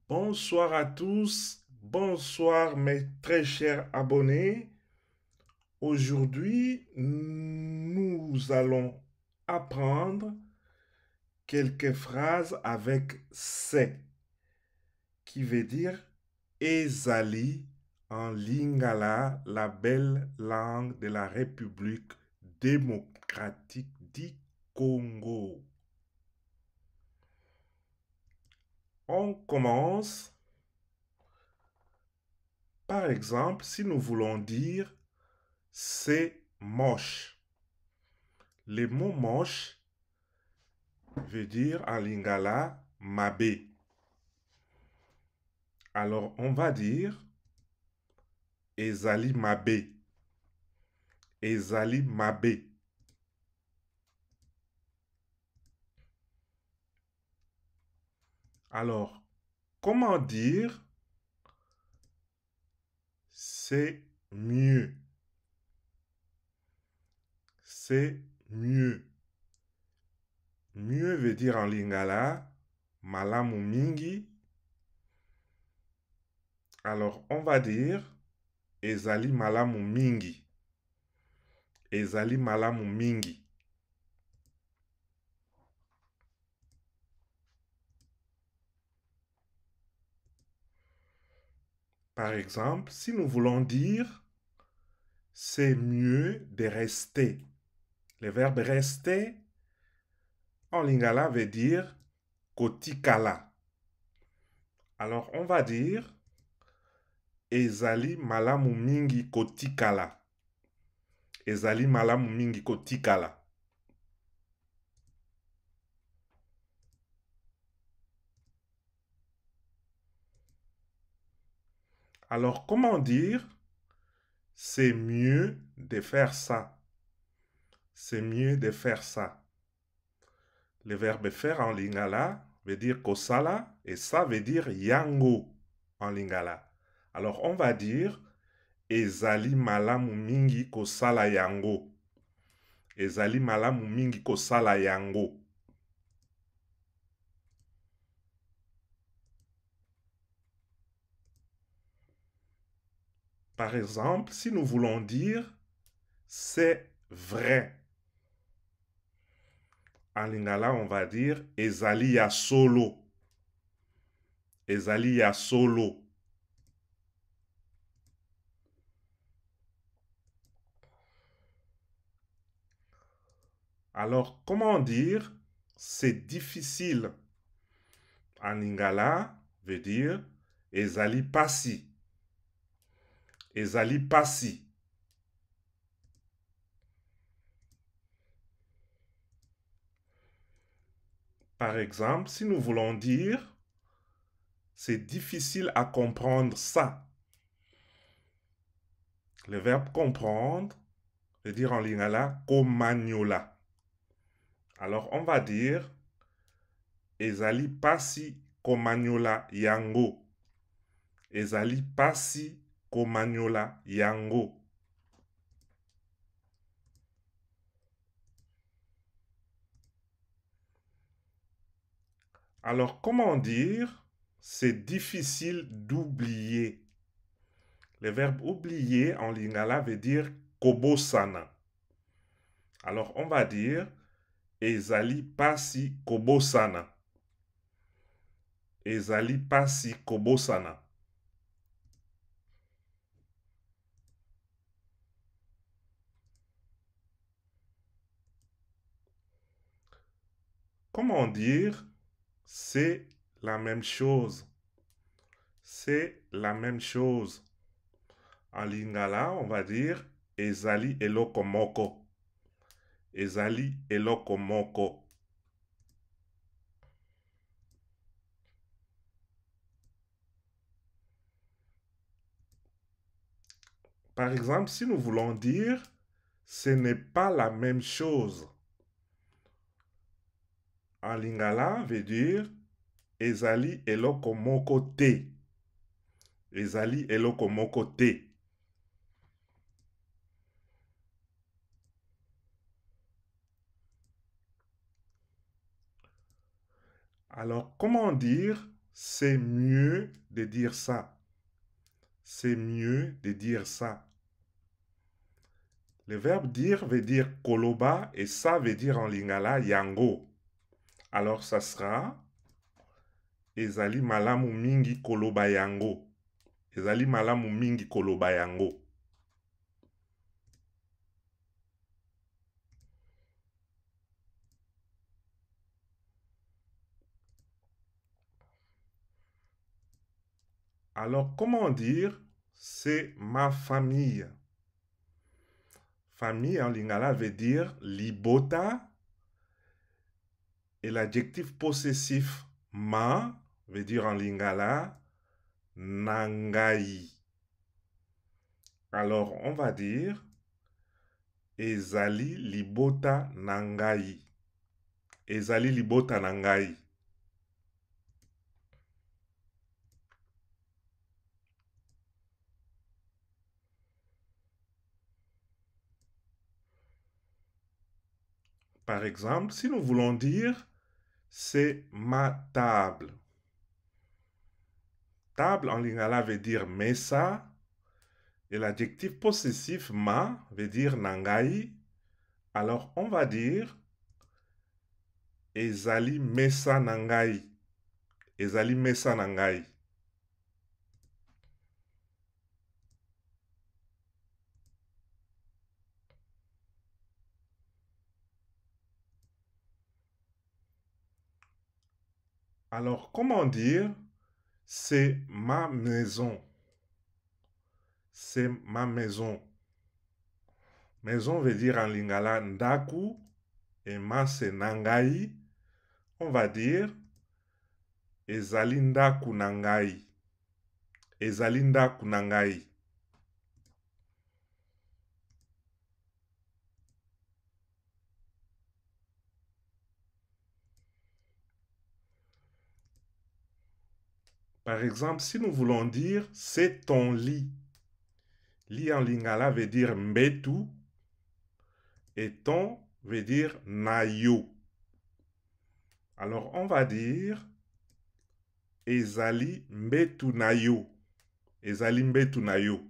Bonsoir à tous, bonsoir mes très chers abonnés. Aujourd'hui, nous allons apprendre quelques phrases avec c'est, qui veut dire Ezali en lingala, la belle langue de la République démocratique du Congo. On commence. Par exemple, si nous voulons dire c'est moche. Le mot moche veut dire en lingala mabe. Alors on va dire ezali mabe. Ezali mabe. Alors, comment dire c'est mieux? C'est mieux. Mieux veut dire en lingala malamu mingi. Alors on va dire ezali malamu mingi. Ezali malamu mingi. Par exemple, si nous voulons dire c'est mieux de rester. Le verbe rester en lingala veut dire kotikala. Alors on va dire ezali malamu mingi kotikala. Ezali malamu mingi kotikala. Alors comment dire c'est mieux de faire ça? C'est mieux de faire ça. Le verbe faire en lingala veut dire kosala et ça veut dire yango en lingala. Alors on va dire ezali malamu mingi kosala yango. Ezali malamu mingi kosala yango. Par exemple, si nous voulons dire c'est vrai. En lingala, on va dire ezali ya solo. Ezali ya solo. Alors, comment dire c'est difficile? En lingala veut dire ezali pasi. Ezali pasi. Par exemple, si nous voulons dire c'est difficile à comprendre ça. Le verbe comprendre veut dire en lingala komagnola. Alors on va dire ezali pasi komagnola yango. Ezali pasi komagnola yango. Alors comment dire c'est difficile d'oublier? Le verbe oublier en lingala veut dire kobosana. Alors on va dire ezali pasi kobosana. Ezali pasi kobosana. Comment dire c'est la même chose? C'est la même chose. En lingala, on va dire ezali eloko moko. Ezali eloko moko. Par exemple, si nous voulons dire ce n'est pas la même chose. En lingala veut dire ezali eloko moko te. Ezali eloko moko te. Alors, comment dire C'est mieux de dire ça. C'est mieux de dire ça. Le verbe dire veut dire koloba et ça veut dire en lingala yango. Alors ça sera ezali malamu mingi koloba yango. Ezali malamu mingi koloba yango. Alors comment dire c'est ma famille? Famille en lingala veut dire libota et l'adjectif possessif ma veut dire en lingala nangai. Alors on va dire ezali libota nangai. Ezali libota nangai. Par exemple, si nous voulons dire c'est ma table. Table en lingala veut dire mesa et l'adjectif possessif ma veut dire nangai. Alors on va dire ezali mesa nangai. Ezali mesa nangai. Alors comment dire c'est ma maison? C'est ma maison. Maison veut dire en lingala ndaku et ma c'est nangai. On va dire ezali ndaku nangai. Ezali ndaku nangai. Par exemple, si nous voulons dire c'est ton lit. Lit en lingala veut dire mbetu et ton veut dire nayo. Alors on va dire ezali mbetu nayo. Ezali mbetu nayo.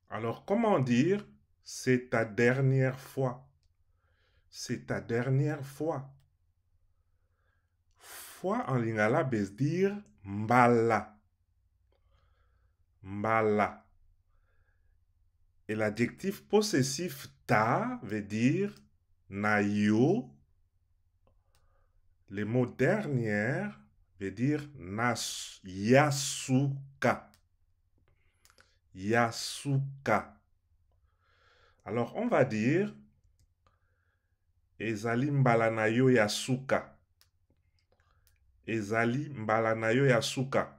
Alors comment dire c'est ta dernière fois? C'est ta dernière fois. Fois en lingala veut dire mbala. Mbala. Et l'adjectif possessif ta veut dire nayo. Le mot dernière veut dire yasuka. Yasuka. Alors on va dire ezali mbala nayo yasuka. Ezali mbala nayo yasuka.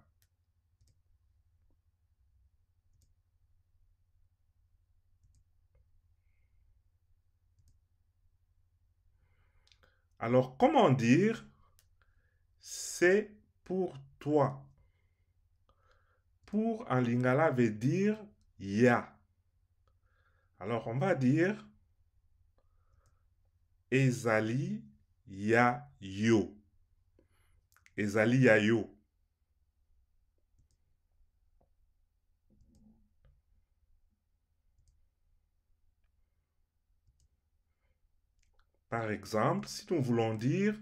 Alors comment dire c'est pour toi? Pour en lingala veut dire ya. Alors on va dire ezali ya yo. Ezali ya yo. Par exemple, si nous voulons dire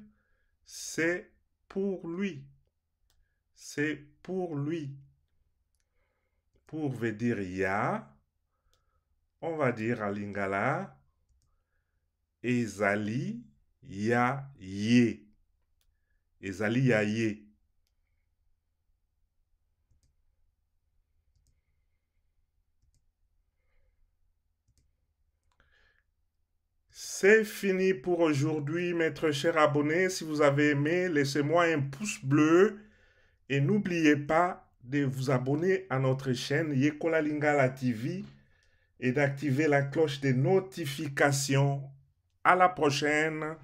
c'est pour lui. C'est pour lui. Pour veut dire ya. On va dire à lingala ezali ya ye. Ezali ya ye. C'est fini pour aujourd'hui, mes très chers abonnés. Si vous avez aimé, laissez-moi un pouce bleu. Et n'oubliez pas de vous abonner à notre chaîne Yekola Lingala TV et d'activer la cloche des notifications. À la prochaine.